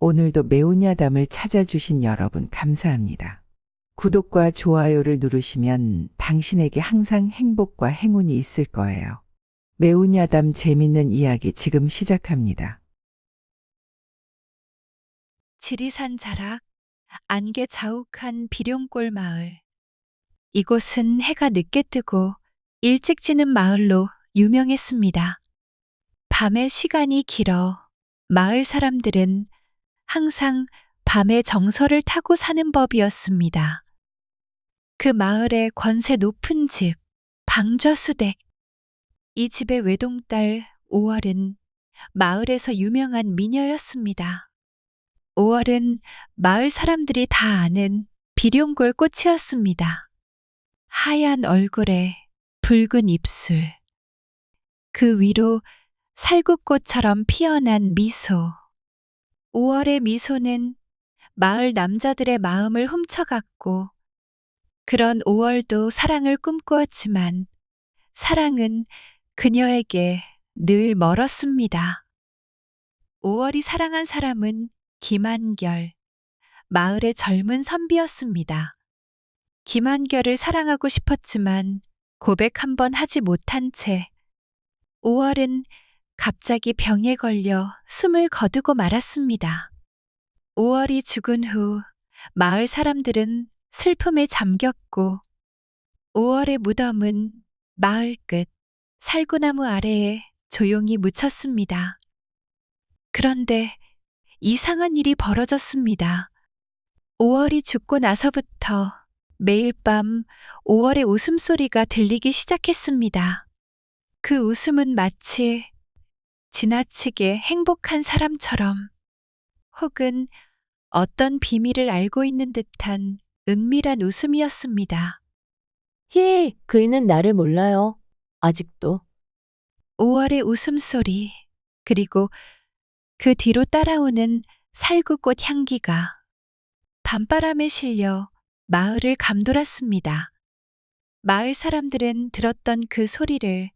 오늘도 매운 야담을 찾아주신 여러분 감사합니다. 구독과 좋아요를 누르시면 당신에게 항상 행복과 행운이 있을 거예요. 매운 야담 재밌는 이야기 지금 시작합니다. 지리산 자락, 안개 자욱한 비룡골 마을. 이곳은 해가 늦게 뜨고 일찍 지는 마을로 유명했습니다. 밤의 시간이 길어 마을 사람들은 항상 밤에 정서를 타고 사는 법이었습니다. 그 마을의 권세 높은 집, 방좌수댁. 이 집의 외동딸 5월은 마을에서 유명한 미녀였습니다. 5월은 마을 사람들이 다 아는 비룡골 꽃이었습니다. 하얀 얼굴에 붉은 입술, 그 위로 살구꽃처럼 피어난 미소. 5월의 미소는 마을 남자들의 마음을 훔쳐갔고, 그런 5월도 사랑을 꿈꾸었지만 사랑은 그녀에게 늘 멀었습니다. 5월이 사랑한 사람은 김한결, 마을의 젊은 선비였습니다. 김한결을 사랑하고 싶었지만 고백 한 번 하지 못한 채 5월은 갑자기 병에 걸려 숨을 거두고 말았습니다. 5월이 죽은 후 마을 사람들은 슬픔에 잠겼고 5월의 무덤은 마을 끝 살구나무 아래에 조용히 묻혔습니다. 그런데 이상한 일이 벌어졌습니다. 5월이 죽고 나서부터 매일 밤 5월의 웃음소리가 들리기 시작했습니다. 그 웃음은 마치 지나치게 행복한 사람처럼 혹은 어떤 비밀을 알고 있는 듯한 은밀한 웃음이었습니다. 그이는 나를 몰라요. 아직도. 5월의 웃음소리, 그리고 그 뒤로 따라오는 살구꽃 향기가 밤바람에 실려 마을을 감돌았습니다. 마을 사람들은 들었던 그 소리를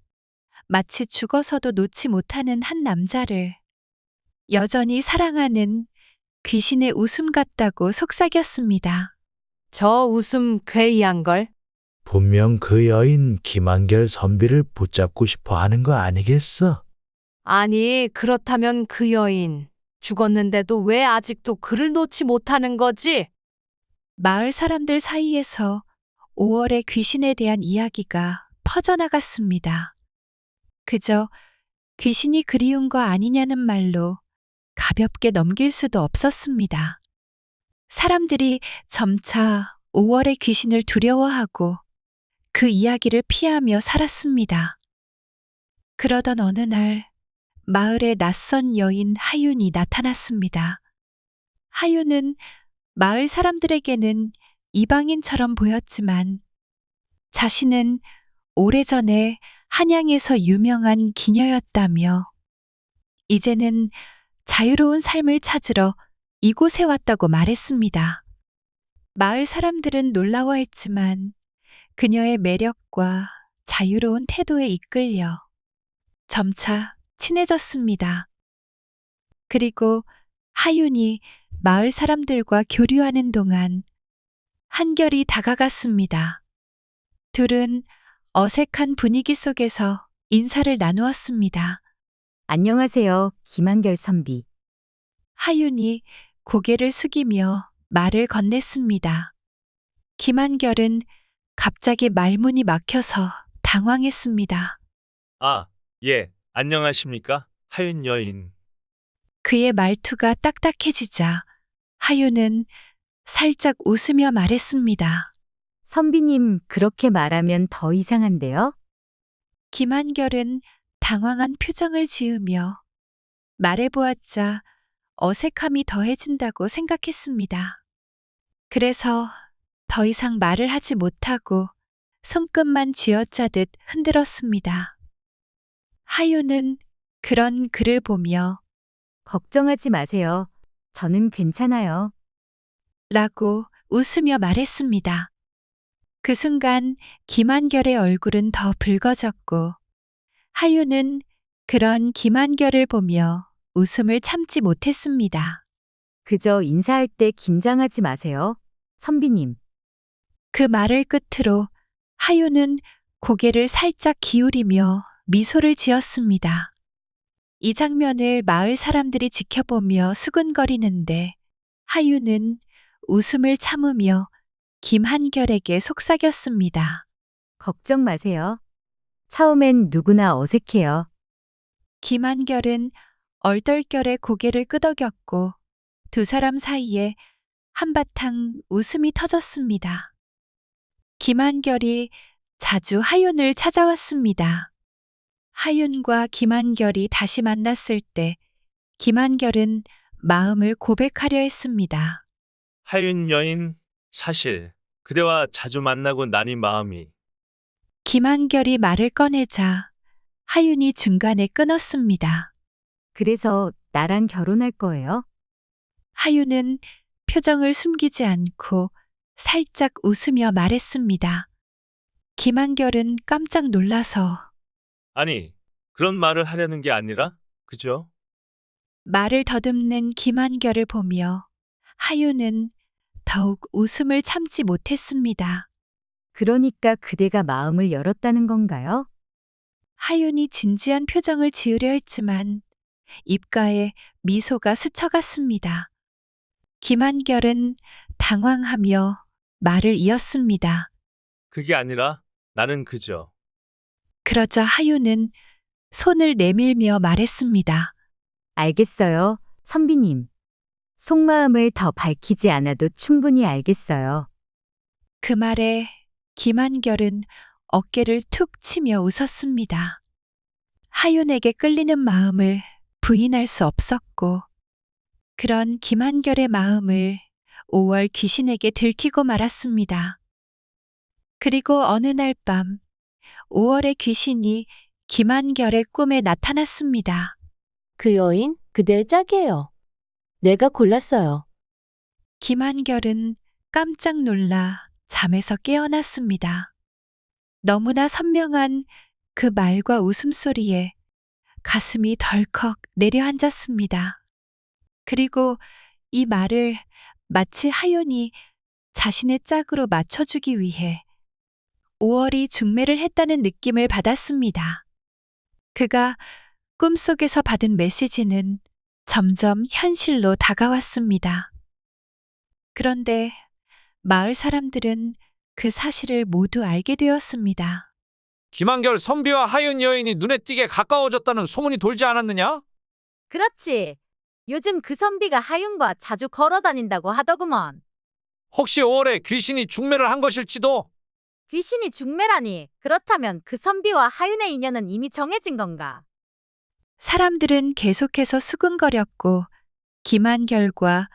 마치 죽어서도 놓지 못하는 한 남자를 여전히 사랑하는 귀신의 웃음 같다고 속삭였습니다. 저 웃음 괴이한걸? 분명 그 여인 김한결 선비를 붙잡고 싶어 하는 거 아니겠어? 아니, 그렇다면 그 여인 죽었는데도 왜 아직도 그를 놓지 못하는 거지? 마을 사람들 사이에서 5월의 귀신에 대한 이야기가 퍼져나갔습니다. 그저 귀신이 그리운 거 아니냐는 말로 가볍게 넘길 수도 없었습니다. 사람들이 점차 5월의 귀신을 두려워하고 그 이야기를 피하며 살았습니다. 그러던 어느 날 마을에 낯선 여인 하윤이 나타났습니다. 하윤은 마을 사람들에게는 이방인처럼 보였지만 자신은 오래전에 한양에서 유명한 기녀였다며 이제는 자유로운 삶을 찾으러 이곳에 왔다고 말했습니다. 마을 사람들은 놀라워했지만 그녀의 매력과 자유로운 태도에 이끌려 점차 친해졌습니다. 그리고 하윤이 마을 사람들과 교류하는 동안 한결이 다가갔습니다. 둘은 어색한 분위기 속에서 인사를 나누었습니다. 안녕하세요, 김한결 선비. 하윤이 고개를 숙이며 말을 건넸습니다. 김한결은 갑자기 말문이 막혀서 당황했습니다. 아, 예, 안녕하십니까? 하윤 여인. 그의 말투가 딱딱해지자 하윤은 살짝 웃으며 말했습니다. 선비님, 그렇게 말하면 더 이상한데요? 김한결은 당황한 표정을 지으며 말해보았자 어색함이 더해진다고 생각했습니다. 그래서 더 이상 말을 하지 못하고 손끝만 쥐어짜듯 흔들었습니다. 하윤은 그런 그를 보며 걱정하지 마세요. 저는 괜찮아요. 라고 웃으며 말했습니다. 그 순간 김한결의 얼굴은 더 붉어졌고 하윤은 그런 김한결을 보며 웃음을 참지 못했습니다. 그저 인사할 때 긴장하지 마세요. 선비님. 그 말을 끝으로 하윤은 고개를 살짝 기울이며 미소를 지었습니다. 이 장면을 마을 사람들이 지켜보며 수근거리는데 하윤은 웃음을 참으며 김한결에게 속삭였습니다. 걱정 마세요. 처음엔 누구나 어색해요. 김한결은 얼떨결에 고개를 끄덕였고 두 사람 사이에 한바탕 웃음이 터졌습니다. 김한결이 자주 하윤을 찾아왔습니다. 하윤과 김한결이 다시 만났을 때 김한결은 마음을 고백하려 했습니다. 하윤 여인, 사실 그대와 자주 만나고 나니 마음이. 김한결이 말을 꺼내자 하윤이 중간에 끊었습니다. 그래서 나랑 결혼할 거예요? 하윤은 표정을 숨기지 않고 살짝 웃으며 말했습니다. 김한결은 깜짝 놀라서 아니, 그런 말을 하려는 게 아니라, 그죠? 말을 더듬는 김한결을 보며 하윤은 더욱 웃음을 참지 못했습니다. 그러니까 그대가 마음을 열었다는 건가요? 하윤이 진지한 표정을 지으려 했지만 입가에 미소가 스쳐갔습니다. 김한결은 당황하며 말을 이었습니다. 그게 아니라 나는 그저. 그러자 하윤은 손을 내밀며 말했습니다. 알겠어요. 선비님. 속마음을 더 밝히지 않아도 충분히 알겠어요. 그 말에 김한결은 어깨를 툭 치며 웃었습니다. 하윤에게 끌리는 마음을 부인할 수 없었고 그런 김한결의 마음을 5월 귀신에게 들키고 말았습니다. 그리고 어느 날 밤 5월의 귀신이 김한결의 꿈에 나타났습니다. 그 여인 그대의 짝이에요. 내가 골랐어요. 김한결은 깜짝 놀라 잠에서 깨어났습니다. 너무나 선명한 그 말과 웃음소리에 가슴이 덜컥 내려앉았습니다. 그리고 이 말을 마치 하윤이 자신의 짝으로 맞춰주기 위해 5월이 중매를 했다는 느낌을 받았습니다. 그가 꿈속에서 받은 메시지는 점점 현실로 다가왔습니다. 그런데 마을 사람들은 그 사실을 모두 알게 되었습니다. 김한결 선비와 하윤 여인이 눈에 띄게 가까워졌다는 소문이 돌지 않았느냐? 그렇지. 요즘 그 선비가 하윤과 자주 걸어 다닌다고 하더구먼. 혹시 5월에 귀신이 중매를 한 것일지도? 귀신이 중매라니. 그렇다면 그 선비와 하윤의 인연은 이미 정해진 건가? 사람들은 계속해서 수근거렸고 김한결과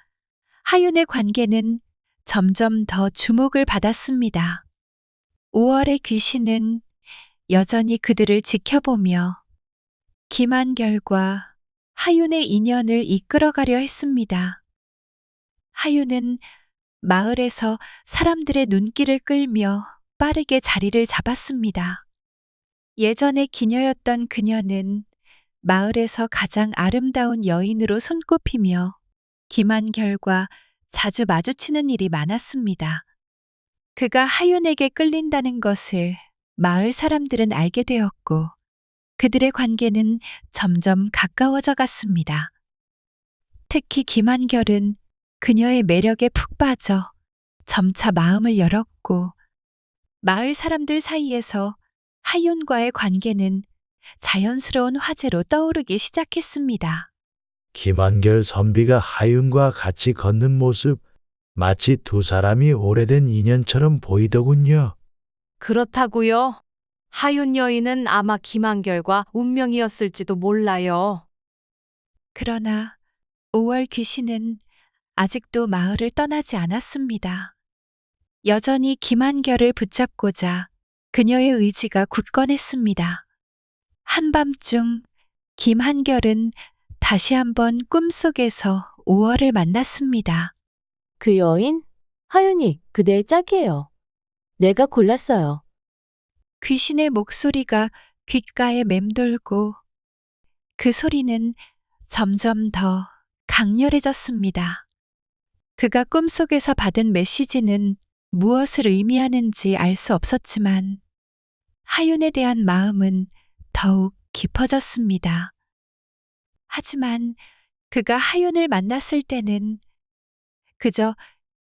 하윤의 관계는 점점 더 주목을 받았습니다. 5월의 귀신은 여전히 그들을 지켜보며 김한결과 하윤의 인연을 이끌어가려 했습니다. 하윤은 마을에서 사람들의 눈길을 끌며 빠르게 자리를 잡았습니다. 예전에 기녀였던 그녀는 마을에서 가장 아름다운 여인으로 손꼽히며 김한결과 자주 마주치는 일이 많았습니다. 그가 하윤에게 끌린다는 것을 마을 사람들은 알게 되었고 그들의 관계는 점점 가까워져 갔습니다. 특히 김한결은 그녀의 매력에 푹 빠져 점차 마음을 열었고 마을 사람들 사이에서 하윤과의 관계는 자연스러운 화제로 떠오르기 시작했습니다. 김한결 선비가 하윤과 같이 걷는 모습, 마치 두 사람이 오래된 인연처럼 보이더군요. 그렇다고요? 하윤 여인은 아마 김한결과 운명이었을지도 몰라요. 그러나 5월 귀신은 아직도 마을을 떠나지 않았습니다. 여전히 김한결을 붙잡고자 그녀의 의지가 굳건했습니다. 한밤중 김한결은 다시 한번 꿈속에서 5월을 만났습니다. 그 여인 하윤이 그대의 짝이에요. 내가 골랐어요. 귀신의 목소리가 귓가에 맴돌고 그 소리는 점점 더 강렬해졌습니다. 그가 꿈속에서 받은 메시지는 무엇을 의미하는지 알 수 없었지만 하윤에 대한 마음은 더욱 깊어졌습니다. 하지만 그가 하윤을 만났을 때는 그저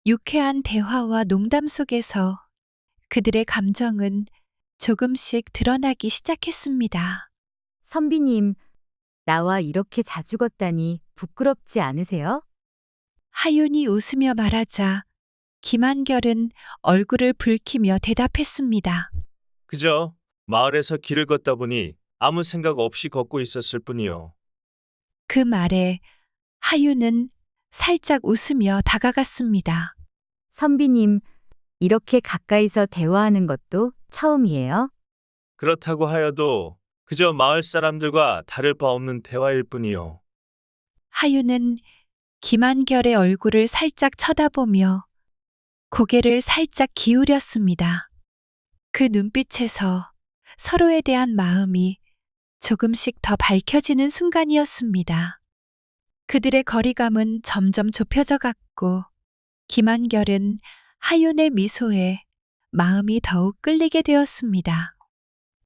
유쾌한 대화와 농담 속에서 그들의 감정은 조금씩 드러나기 시작했습니다. 선비님, 나와 이렇게 자주 걷다니 부끄럽지 않으세요? 하윤이 웃으며 말하자 김한결은 얼굴을 붉히며 대답했습니다. 그저 마을에서 길을 걷다 보니 아무 생각 없이 걷고 있었을 뿐이요. 그 말에 하윤은 살짝 웃으며 다가갔습니다. 선비님, 이렇게 가까이서 대화하는 것도 처음이에요? 그렇다고 하여도 그저 마을 사람들과 다를 바 없는 대화일 뿐이요. 하윤은 김한결의 얼굴을 살짝 쳐다보며 고개를 살짝 기울였습니다. 그 눈빛에서 서로에 대한 마음이 조금씩 더 밝혀지는 순간이었습니다. 그들의 거리감은 점점 좁혀져 갔고 김한결은 하윤의 미소에 마음이 더욱 끌리게 되었습니다.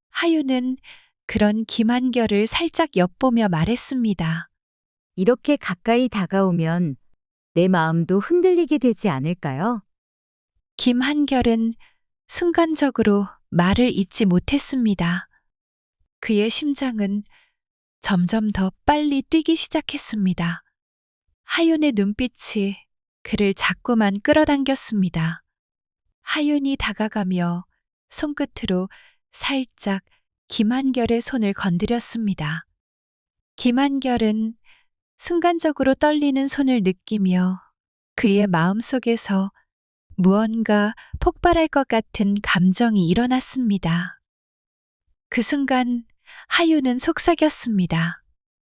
하윤은 그런 김한결을 살짝 엿보며 말했습니다. 이렇게 가까이 다가오면 내 마음도 흔들리게 되지 않을까요? 김한결은 순간적으로 말을 잇지 못했습니다. 그의 심장은 점점 더 빨리 뛰기 시작했습니다. 하윤의 눈빛이 그를 자꾸만 끌어당겼습니다. 하윤이 다가가며 손끝으로 살짝 김한결의 손을 건드렸습니다. 김한결은 순간적으로 떨리는 손을 느끼며 그의 마음속에서 무언가 폭발할 것 같은 감정이 일어났습니다. 그 순간 하윤은 속삭였습니다.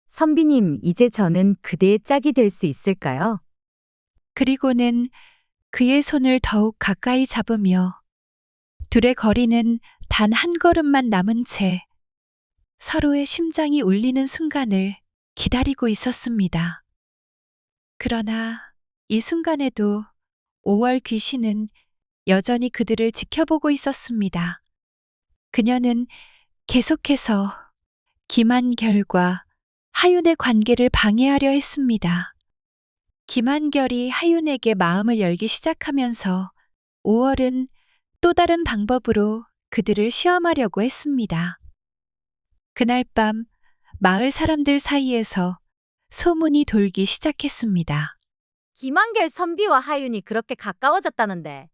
선비님, 이제 저는 그대의 짝이 될 수 있을까요? 그리고는 그의 손을 더욱 가까이 잡으며 둘의 거리는 단 한 걸음만 남은 채 서로의 심장이 울리는 순간을 기다리고 있었습니다. 그러나 이 순간에도 5월 귀신은 여전히 그들을 지켜보고 있었습니다. 그녀는 계속해서 김한결과 하윤의 관계를 방해하려 했습니다. 김한결이 하윤에게 마음을 열기 시작하면서 5월은 또 다른 방법으로 그들을 시험하려고 했습니다. 그날 밤 마을 사람들 사이에서 소문이 돌기 시작했습니다. 김한결 선비와 하윤이 그렇게 가까워졌다는데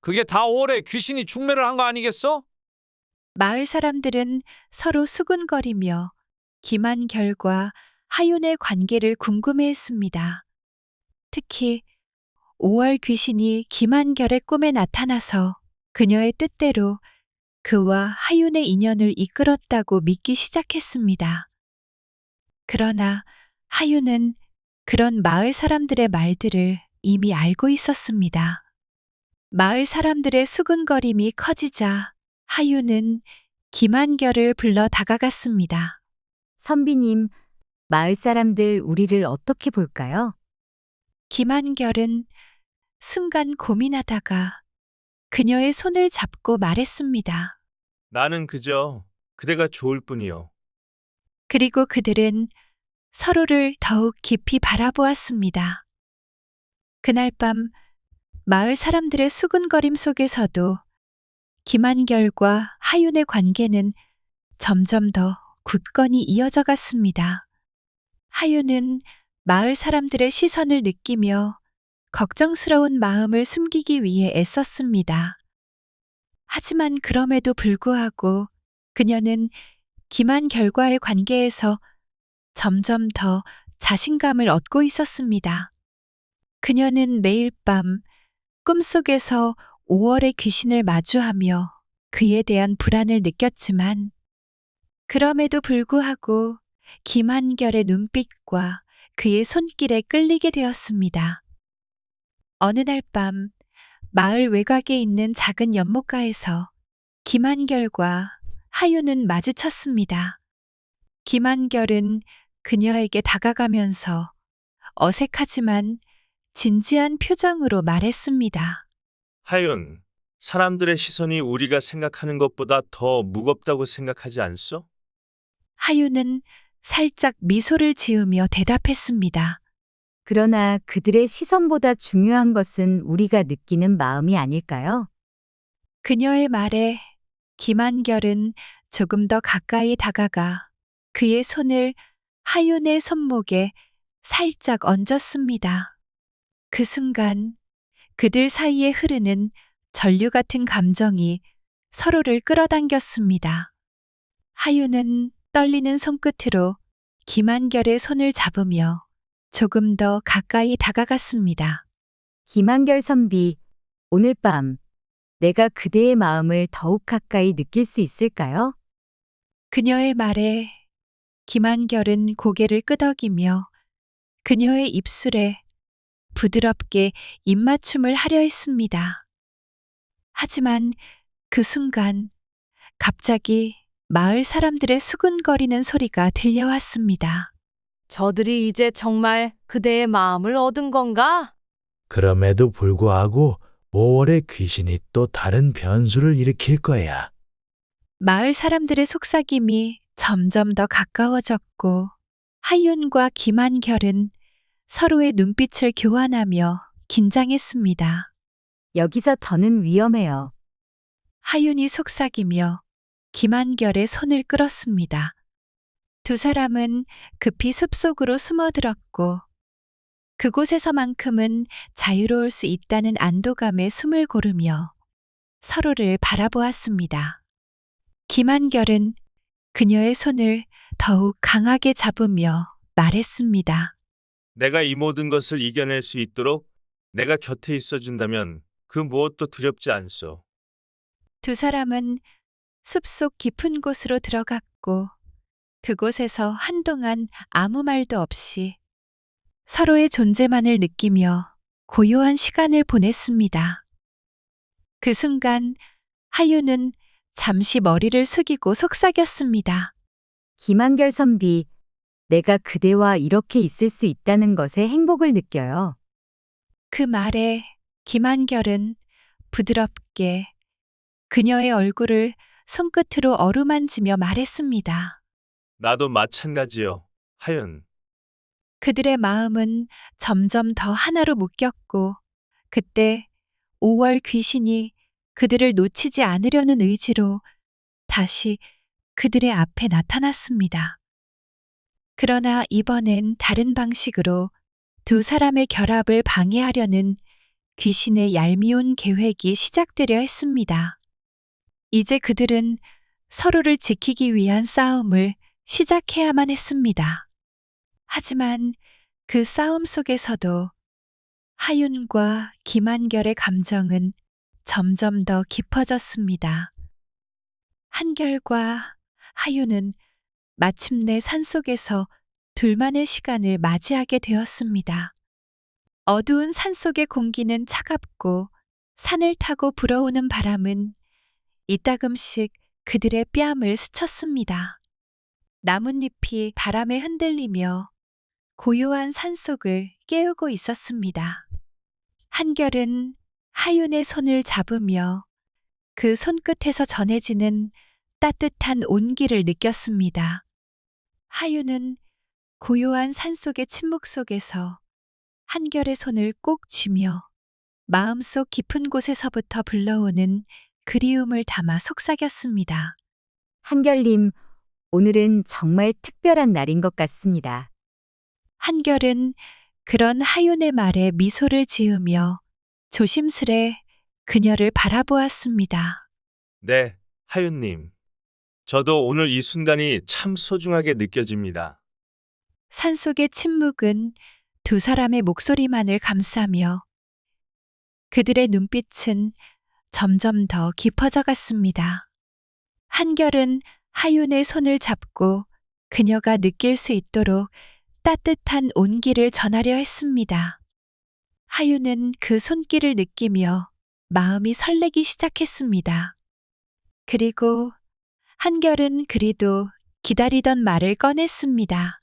그게 다 5월에 귀신이 중매를 한 거 아니겠어? 마을 사람들은 서로 수군거리며 김한결과 하윤의 관계를 궁금해했습니다. 특히 5월 귀신이 김한결의 꿈에 나타나서 그녀의 뜻대로 그와 하윤의 인연을 이끌었다고 믿기 시작했습니다. 그러나 하윤은 그런 마을 사람들의 말들을 이미 알고 있었습니다. 마을 사람들의 수군거림이 커지자 하윤은 김한결을 불러 다가갔습니다. 선비님, 마을 사람들 우리를 어떻게 볼까요? 김한결은 순간 고민하다가 그녀의 손을 잡고 말했습니다. 나는 그저 그대가 좋을 뿐이요. 그리고 그들은 서로를 더욱 깊이 바라보았습니다. 그날 밤 마을 사람들의 수군거림 속에서도 김한결과 하윤의 관계는 점점 더 굳건히 이어져 갔습니다. 하윤은 마을 사람들의 시선을 느끼며 걱정스러운 마음을 숨기기 위해 애썼습니다. 하지만 그럼에도 불구하고 그녀는 김한결과의 관계에서 점점 더 자신감을 얻고 있었습니다. 그녀는 매일 밤 꿈속에서 5월의 귀신을 마주하며 그에 대한 불안을 느꼈지만 그럼에도 불구하고 김한결의 눈빛과 그의 손길에 끌리게 되었습니다. 어느 날 밤 마을 외곽에 있는 작은 연못가에서 김한결과 하윤은 마주쳤습니다. 김한결은 그녀에게 다가가면서 어색하지만 진지한 표정으로 말했습니다. 하윤, 사람들의 시선이 우리가 생각하는 것보다 더 무겁다고 생각하지 않소? 하윤은 살짝 미소를 지으며 대답했습니다. 그러나 그들의 시선보다 중요한 것은 우리가 느끼는 마음이 아닐까요? 그녀의 말에 김한결은 조금 더 가까이 다가가 그의 손을 하윤의 손목에 살짝 얹었습니다. 그 순간 그들 사이에 흐르는 전류 같은 감정이 서로를 끌어당겼습니다. 하윤은 떨리는 손끝으로 김한결의 손을 잡으며 조금 더 가까이 다가갔습니다. 김한결 선비, 오늘 밤 내가 그대의 마음을 더욱 가까이 느낄 수 있을까요? 그녀의 말에 김한결은 고개를 끄덕이며 그녀의 입술에 부드럽게 입맞춤을 하려 했습니다. 하지만 그 순간 갑자기 마을 사람들의 수군거리는 소리가 들려왔습니다. 저들이 이제 정말 그대의 마음을 얻은 건가? 그럼에도 불구하고 5월의 귀신이 또 다른 변수를 일으킬 거야. 마을 사람들의 속삭임이 점점 더 가까워졌고 하윤과 김한결은 서로의 눈빛을 교환하며 긴장했습니다. 여기서 더는 위험해요. 하윤이 속삭이며 김한결의 손을 끌었습니다. 두 사람은 급히 숲속으로 숨어들었고 그곳에서만큼은 자유로울 수 있다는 안도감에 숨을 고르며 서로를 바라보았습니다. 김한결은 그녀의 손을 더욱 강하게 잡으며 말했습니다. 내가 이 모든 것을 이겨낼 수 있도록 내가 곁에 있어준다면 그 무엇도 두렵지 않소. 두 사람은 숲속 깊은 곳으로 들어갔고 그곳에서 한동안 아무 말도 없이 서로의 존재만을 느끼며 고요한 시간을 보냈습니다. 그 순간 하윤은 잠시 머리를 숙이고 속삭였습니다. 김한결 선비, 내가 그대와 이렇게 있을 수 있다는 것에 행복을 느껴요. 그 말에 김한결은 부드럽게 그녀의 얼굴을 손끝으로 어루만지며 말했습니다. 나도 마찬가지요, 하윤. 그들의 마음은 점점 더 하나로 묶였고 그때 5월 귀신이 그들을 놓치지 않으려는 의지로 다시 그들의 앞에 나타났습니다. 그러나 이번엔 다른 방식으로 두 사람의 결합을 방해하려는 귀신의 얄미운 계획이 시작되려 했습니다. 이제 그들은 서로를 지키기 위한 싸움을 시작해야만 했습니다. 하지만 그 싸움 속에서도 하윤과 김한결의 감정은 점점 더 깊어졌습니다. 한결과 하윤은 마침내 산속에서 둘만의 시간을 맞이하게 되었습니다. 어두운 산속의 공기는 차갑고 산을 타고 불어오는 바람은 이따금씩 그들의 뺨을 스쳤습니다. 나뭇잎이 바람에 흔들리며 고요한 산속을 깨우고 있었습니다. 한결은 하윤의 손을 잡으며 그 손끝에서 전해지는 따뜻한 온기를 느꼈습니다. 하윤은 고요한 산속의 침묵 속에서 한결의 손을 꼭 쥐며 마음속 깊은 곳에서부터 불러오는 그리움을 담아 속삭였습니다. 한결님, 오늘은 정말 특별한 날인 것 같습니다. 한결은 그런 하윤의 말에 미소를 지으며 조심스레 그녀를 바라보았습니다. 네, 하윤님. 저도 오늘 이 순간이 참 소중하게 느껴집니다. 산속의 침묵은 두 사람의 목소리만을 감싸며 그들의 눈빛은 점점 더 깊어져 갔습니다. 한결은 하윤의 손을 잡고 그녀가 느낄 수 있도록 따뜻한 온기를 전하려 했습니다. 하윤은 그 손길을 느끼며 마음이 설레기 시작했습니다. 그리고 한결은 그리도 기다리던 말을 꺼냈습니다.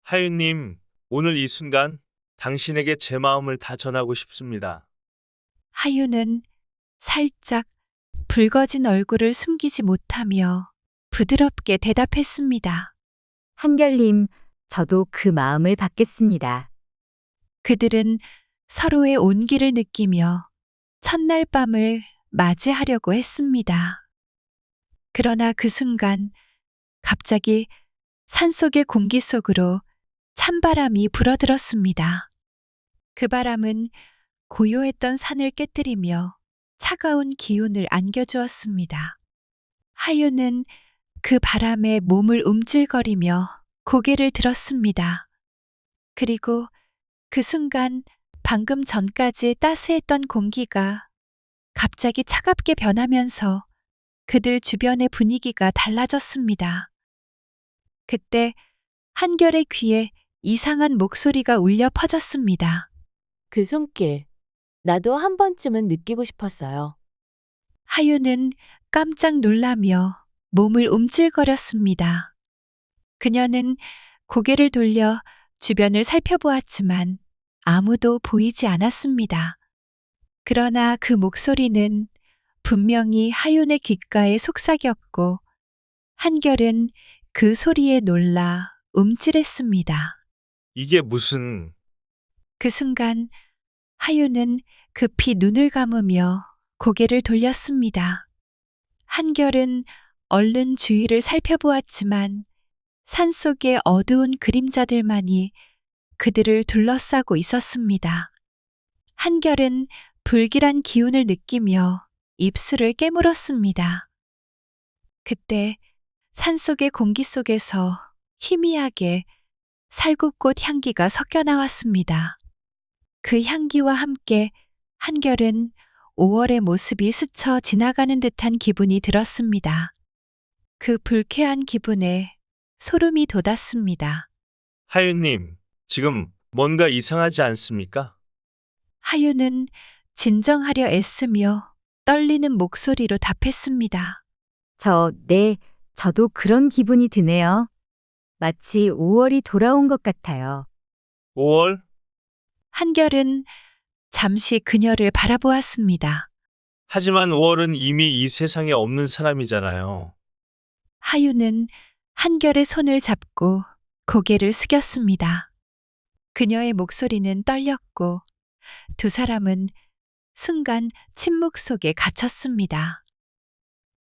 하윤님, 오늘 이 순간 당신에게 제 마음을 다 전하고 싶습니다. 하윤은 살짝 붉어진 얼굴을 숨기지 못하며 부드럽게 대답했습니다. 한결님, 저도 그 마음을 받겠습니다. 그들은 서로의 온기를 느끼며 첫날 밤을 맞이하려고 했습니다. 그러나 그 순간 갑자기 산속의 공기 속으로 찬바람이 불어들었습니다. 그 바람은 고요했던 산을 깨뜨리며 차가운 기운을 안겨주었습니다. 하윤은 그 바람에 몸을 움찔거리며 고개를 들었습니다. 그리고 그 순간 방금 전까지 따스했던 공기가 갑자기 차갑게 변하면서 그들 주변의 분위기가 달라졌습니다. 그때 한결의 귀에 이상한 목소리가 울려 퍼졌습니다. 그 손길, 나도 한 번쯤은 느끼고 싶었어요. 하윤은 깜짝 놀라며 몸을 움찔거렸습니다. 그녀는 고개를 돌려 주변을 살펴보았지만 아무도 보이지 않았습니다. 그러나 그 목소리는 분명히 하윤의 귓가에 속삭였고 한결은 그 소리에 놀라 움찔했습니다. 이게 무슨... 그 순간 하윤은 급히 눈을 감으며 고개를 돌렸습니다. 한결은 얼른 주위를 살펴보았지만 산속의 어두운 그림자들만이 그들을 둘러싸고 있었습니다. 한결은 불길한 기운을 느끼며 입술을 깨물었습니다. 그때 산속의 공기 속에서 희미하게 살구꽃 향기가 섞여 나왔습니다. 그 향기와 함께 한결은 5월의 모습이 스쳐 지나가는 듯한 기분이 들었습니다. 그 불쾌한 기분에 소름이 돋았습니다. 하윤님, 지금 뭔가 이상하지 않습니까? 하윤은 진정하려 애쓰며 떨리는 목소리로 답했습니다. 네, 저도 그런 기분이 드네요. 마치 5월이 돌아온 것 같아요. 5월? 한결은 잠시 그녀를 바라보았습니다. 하지만 5월은 이미 이 세상에 없는 사람이잖아요. 하윤은 한결의 손을 잡고 고개를 숙였습니다. 그녀의 목소리는 떨렸고 두 사람은 순간 침묵 속에 갇혔습니다.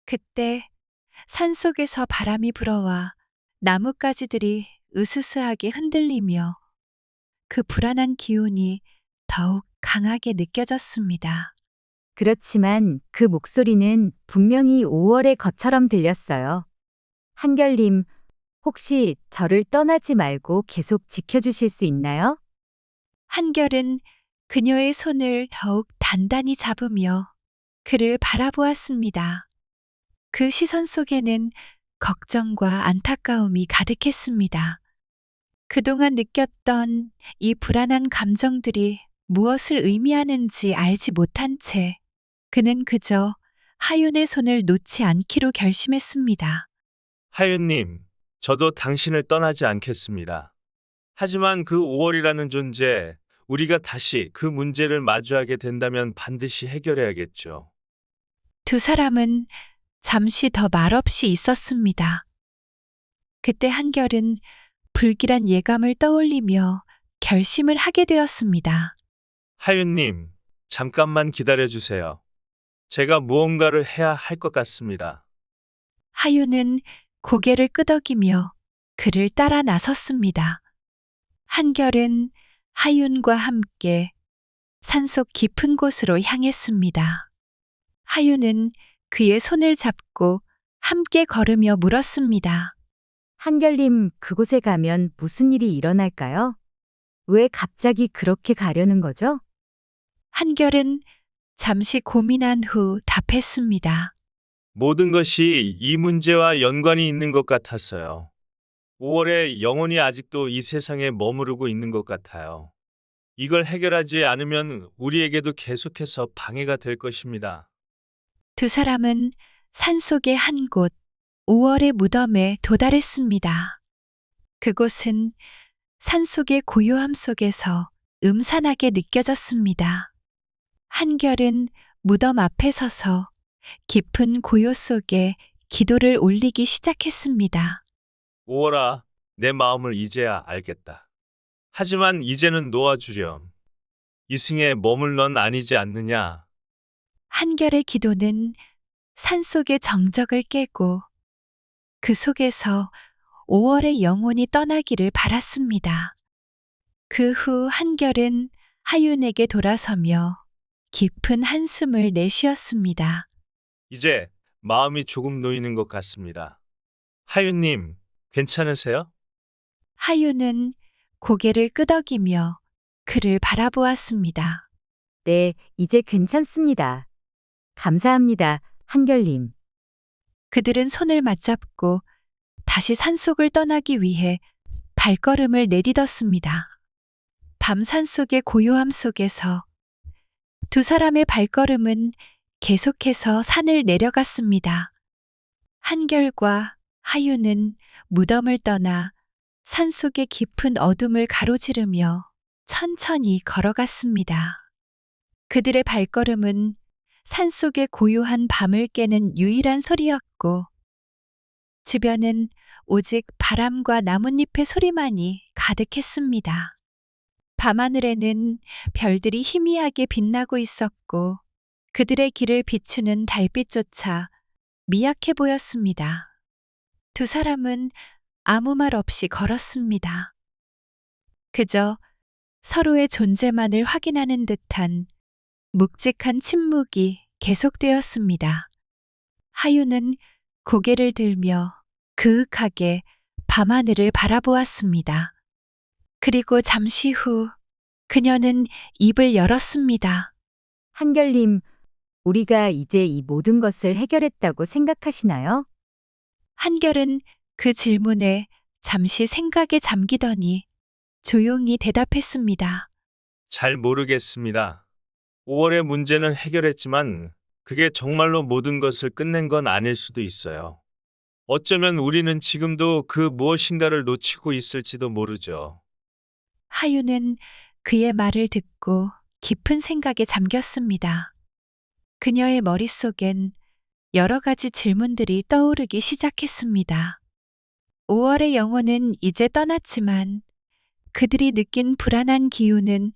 그때 산속에서 바람이 불어와 나뭇가지들이 으스스하게 흔들리며 그 불안한 기운이 더욱 강하게 느껴졌습니다. 그렇지만 그 목소리는 분명히 5월의 것처럼 들렸어요. 한결님, 혹시 저를 떠나지 말고 계속 지켜주실 수 있나요? 한결은 그녀의 손을 더욱 단단히 잡으며 그를 바라보았습니다. 그 시선 속에는 걱정과 안타까움이 가득했습니다. 그동안 느꼈던 이 불안한 감정들이 무엇을 의미하는지 알지 못한 채 그는 그저 하윤의 손을 놓지 않기로 결심했습니다. 하윤님, 저도 당신을 떠나지 않겠습니다. 하지만 그 5월이라는 존재, 우리가 다시 그 문제를 마주하게 된다면 반드시 해결해야겠죠. 두 사람은 잠시 더 말없이 있었습니다. 그때 한결은 불길한 예감을 떠올리며 결심을 하게 되었습니다. 하윤님, 잠깐만 기다려주세요. 제가 무언가를 해야 할 것 같습니다. 하윤은 고개를 끄덕이며 그를 따라 나섰습니다. 한결은 하윤과 함께 산속 깊은 곳으로 향했습니다. 하윤은 그의 손을 잡고 함께 걸으며 물었습니다. 한결님, 그곳에 가면 무슨 일이 일어날까요? 왜 갑자기 그렇게 가려는 거죠? 한결은 잠시 고민한 후 답했습니다. 모든 것이 이 문제와 연관이 있는 것 같았어요. 5월의 영혼이 아직도 이 세상에 머무르고 있는 것 같아요. 이걸 해결하지 않으면 우리에게도 계속해서 방해가 될 것입니다. 두 사람은 산속의 한 곳, 5월의 무덤에 도달했습니다. 그곳은 산속의 고요함 속에서 음산하게 느껴졌습니다. 한결은 무덤 앞에 서서 깊은 고요 속에 기도를 올리기 시작했습니다. 5월아, 내 마음을 이제야 알겠다. 하지만 이제는 놓아주렴. 이승에 머물 넌 아니지 않느냐. 한결의 기도는 산속의 정적을 깨고 그 속에서 5월의 영혼이 떠나기를 바랐습니다. 그 후 한결은 하윤에게 돌아서며 깊은 한숨을 내쉬었습니다. 이제 마음이 조금 놓이는 것 같습니다. 하윤님, 괜찮으세요? 하윤은 고개를 끄덕이며 그를 바라보았습니다. 네, 이제 괜찮습니다. 감사합니다, 한결님. 그들은 손을 맞잡고 다시 산속을 떠나기 위해 발걸음을 내딛었습니다. 밤 산속의 고요함 속에서 두 사람의 발걸음은 계속해서 산을 내려갔습니다. 한결과 하윤은 무덤을 떠나 산속의 깊은 어둠을 가로지르며 천천히 걸어갔습니다. 그들의 발걸음은 산속의 고요한 밤을 깨는 유일한 소리였고 주변은 오직 바람과 나뭇잎의 소리만이 가득했습니다. 밤하늘에는 별들이 희미하게 빛나고 있었고 그들의 길을 비추는 달빛조차 미약해 보였습니다. 두 사람은 아무 말 없이 걸었습니다. 그저 서로의 존재만을 확인하는 듯한 묵직한 침묵이 계속되었습니다. 하윤은 고개를 들며 그윽하게 밤하늘을 바라보았습니다. 그리고 잠시 후 그녀는 입을 열었습니다. 한결님, 우리가 이제 이 모든 것을 해결했다고 생각하시나요? 한결은 그 질문에 잠시 생각에 잠기더니 조용히 대답했습니다. 잘 모르겠습니다. 5월의 문제는 해결했지만 그게 정말로 모든 것을 끝낸 건 아닐 수도 있어요. 어쩌면 우리는 지금도 그 무엇인가를 놓치고 있을지도 모르죠. 하윤은 그의 말을 듣고 깊은 생각에 잠겼습니다. 그녀의 머릿속엔 여러 가지 질문들이 떠오르기 시작했습니다. 5월의 영혼은 이제 떠났지만 그들이 느낀 불안한 기운은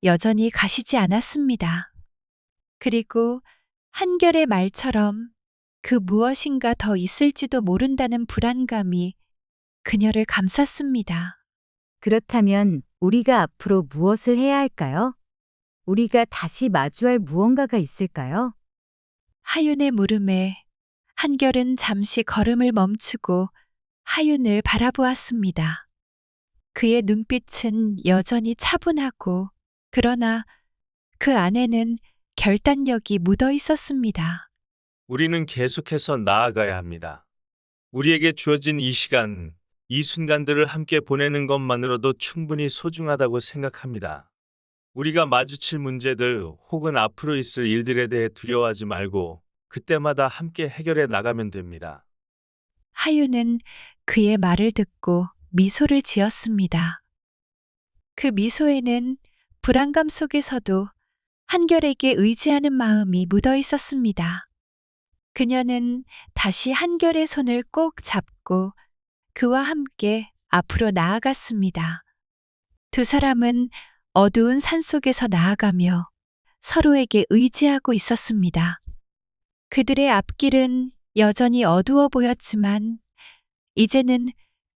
여전히 가시지 않았습니다. 그리고 한결의 말처럼 그 무엇인가 더 있을지도 모른다는 불안감이 그녀를 감쌌습니다. 그렇다면 우리가 앞으로 무엇을 해야 할까요? 우리가 다시 마주할 무언가가 있을까요? 하윤의 물음에 한결은 잠시 걸음을 멈추고 하윤을 바라보았습니다. 그의 눈빛은 여전히 차분하고 그러나 그 안에는 결단력이 묻어 있었습니다. 우리는 계속해서 나아가야 합니다. 우리에게 주어진 이 시간, 이 순간들을 함께 보내는 것만으로도 충분히 소중하다고 생각합니다. 우리가 마주칠 문제들 혹은 앞으로 있을 일들에 대해 두려워하지 말고 그때마다 함께 해결해 나가면 됩니다. 하윤은 그의 말을 듣고 미소를 지었습니다. 그 미소에는 불안감 속에서도 한결에게 의지하는 마음이 묻어 있었습니다. 그녀는 다시 한결의 손을 꼭 잡고 그와 함께 앞으로 나아갔습니다. 두 사람은 어두운 산 속에서 나아가며 서로에게 의지하고 있었습니다. 그들의 앞길은 여전히 어두워 보였지만 이제는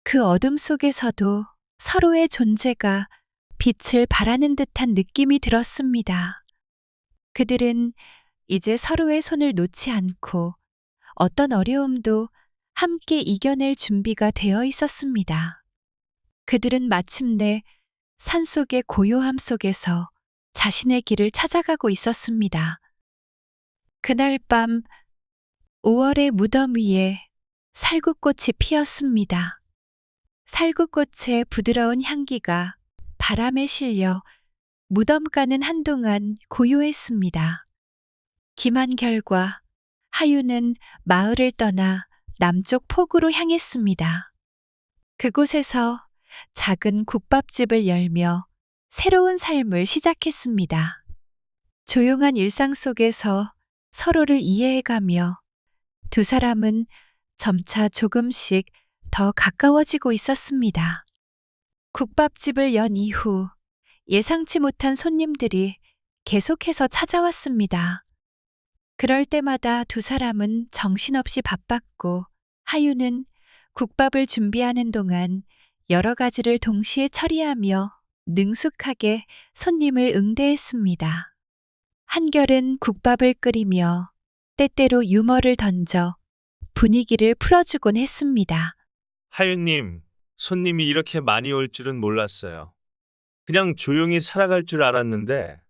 그 어둠 속에서도 서로의 존재가 빛을 발하는 듯한 느낌이 들었습니다. 그들은 이제 서로의 손을 놓지 않고 어떤 어려움도 함께 이겨낼 준비가 되어 있었습니다. 그들은 마침내 산속의 고요함 속에서 자신의 길을 찾아가고 있었습니다. 그날 밤 5월의 무덤 위에 살구꽃이 피었습니다. 살구꽃의 부드러운 향기가 바람에 실려 무덤가는 한동안 고요했습니다. 김한결과 하윤은 마을을 떠나 남쪽 폭으로 향했습니다. 그곳에서 작은 국밥집을 열며 새로운 삶을 시작했습니다. 조용한 일상 속에서 서로를 이해해가며 두 사람은 점차 조금씩 더 가까워지고 있었습니다. 국밥집을 연 이후 예상치 못한 손님들이 계속해서 찾아왔습니다. 그럴 때마다 두 사람은 정신없이 바빴고 하유는 국밥을 준비하는 동안 여러 가지를 동시에 처리하며 능숙하게 손님을 응대했습니다. 한결은 국밥을 끓이며 때때로 유머를 던져 분위기를 풀어주곤 했습니다. 하윤님, 손님이 이렇게 많이 올 줄은 몰랐어요. 그냥 조용히 살아갈 줄 알았는데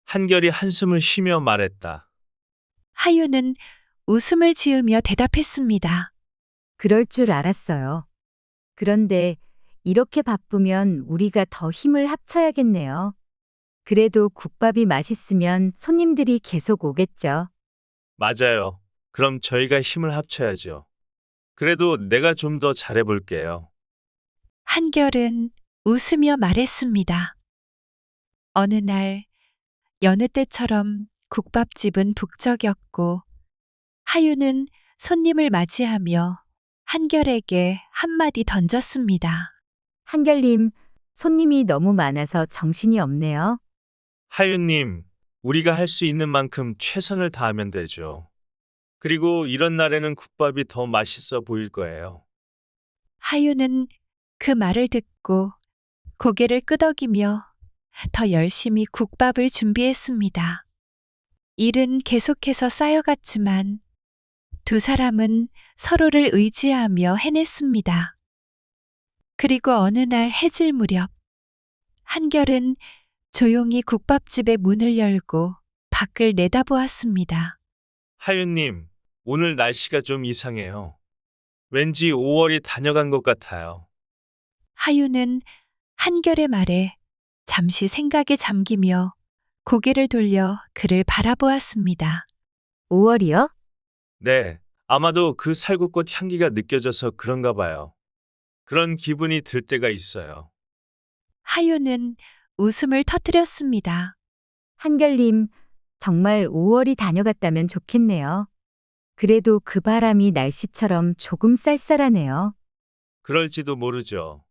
한결이 한숨을 쉬며 말했다. 하유는 웃음을 지으며 대답했습니다. 그럴 줄 알았어요. 그런데 이렇게 바쁘면 우리가 더 힘을 합쳐야겠네요. 그래도 국밥이 맛있으면 손님들이 계속 오겠죠. 맞아요. 그럼 저희가 힘을 합쳐야죠. 그래도 내가 좀 더 잘해볼게요. 한결은 웃으며 말했습니다. 어느 날 여느 때처럼 국밥집은 북적였고 하유는 손님을 맞이하며 한결에게 한마디 던졌습니다. 한결님, 손님이 너무 많아서 정신이 없네요. 하윤님, 우리가 할 수 있는 만큼 최선을 다하면 되죠. 그리고 이런 날에는 국밥이 더 맛있어 보일 거예요. 하유는 그 말을 듣고 고개를 끄덕이며 더 열심히 국밥을 준비했습니다. 일은 계속해서 쌓여갔지만 두 사람은 서로를 의지하며 해냈습니다. 그리고 어느 날 해질 무렵 한결은 조용히 국밥집의 문을 열고 밖을 내다보았습니다. 하윤님, 오늘 날씨가 좀 이상해요. 왠지 5월이 다녀간 것 같아요. 하유는 한결의 말에 잠시 생각에 잠기며 고개를 돌려 그를 바라보았습니다. 5월이요? 네, 아마도 그 살구꽃 향기가 느껴져서 그런가 봐요. 그런 기분이 들 때가 있어요. 하유는 웃음을 터뜨렸습니다. 한결님, 정말 5월이 다녀갔다면 좋겠네요. 그래도 그 바람이 날씨처럼 조금 쌀쌀하네요. 그럴지도 모르죠.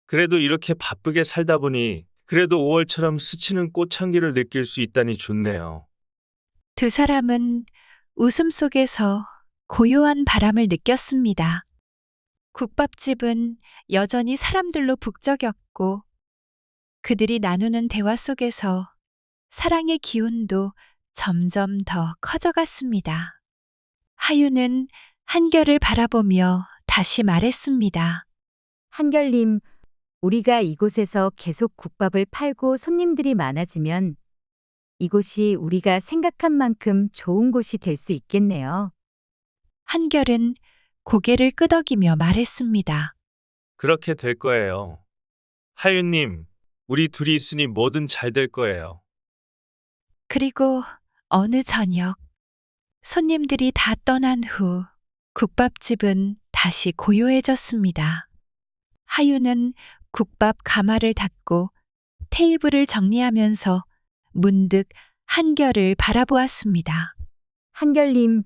그래도 이렇게 바쁘게 살다 보니 그래도 5월처럼 스치는 꽃향기를 느낄 수 있다니 좋네요. 두 사람은 웃음 속에서 고요한 바람을 느꼈습니다. 국밥집은 여전히 사람들로 북적였고 그들이 나누는 대화 속에서 사랑의 기운도 점점 더 커져갔습니다. 하유는 한결을 바라보며 다시 말했습니다. 한결님, 우리가 이곳에서 계속 국밥을 팔고 손님들이 많아지면 이곳이 우리가 생각한 만큼 좋은 곳이 될 수 있겠네요. 한결은 고개를 끄덕이며 말했습니다. 그렇게 될 거예요. 하윤님, 우리 둘이 있으니 뭐든 잘 될 거예요. 그리고 어느 저녁 손님들이 다 떠난 후 국밥집은 다시 고요해졌습니다. 하유는 국밥 가마를 닫고 테이블을 정리하면서 문득 한결을 바라보았습니다. 한결님,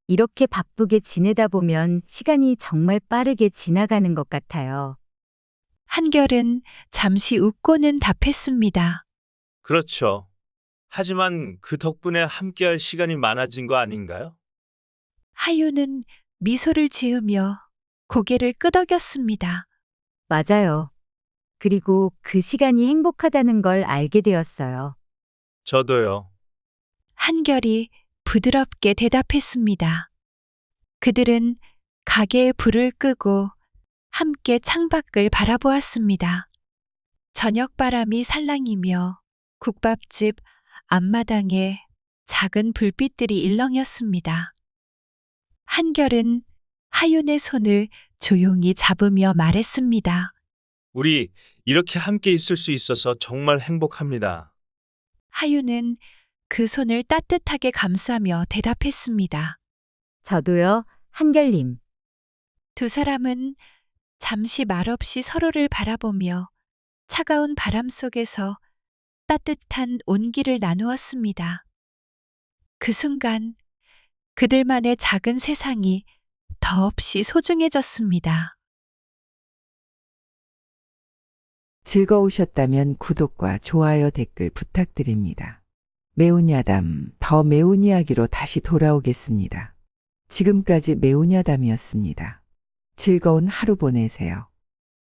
이렇게 바쁘게 지내다 보면 시간이 정말 빠르게 지나가는 것 같아요. 한결은 잠시 웃고는 답했습니다. 그렇죠. 하지만 그 덕분에 함께할 시간이 많아진 거 아닌가요? 하유는 미소를 지으며 고개를 끄덕였습니다. 맞아요. 그리고 그 시간이 행복하다는 걸 알게 되었어요. 저도요. 한결이 부드럽게 대답했습니다. 그들은 가게의 불을 끄고 함께 창밖을 바라보았습니다. 저녁 바람이 살랑이며 국밥집 앞마당에 작은 불빛들이 일렁였습니다. 한결은 하윤의 손을 조용히 잡으며 말했습니다. 우리 이렇게 함께 있을 수 있어서 정말 행복합니다. 하윤은 그 손을 따뜻하게 감싸며 대답했습니다. 저도요, 한결님. 두 사람은 잠시 말없이 서로를 바라보며 차가운 바람 속에서 따뜻한 온기를 나누었습니다. 그 순간 그들만의 작은 세상이 더없이 소중해졌습니다. 즐거우셨다면 구독과 좋아요 댓글 부탁드립니다. 매운 야담, 더 매운 이야기로 다시 돌아오겠습니다. 지금까지 매운 야담이었습니다. 즐거운 하루 보내세요.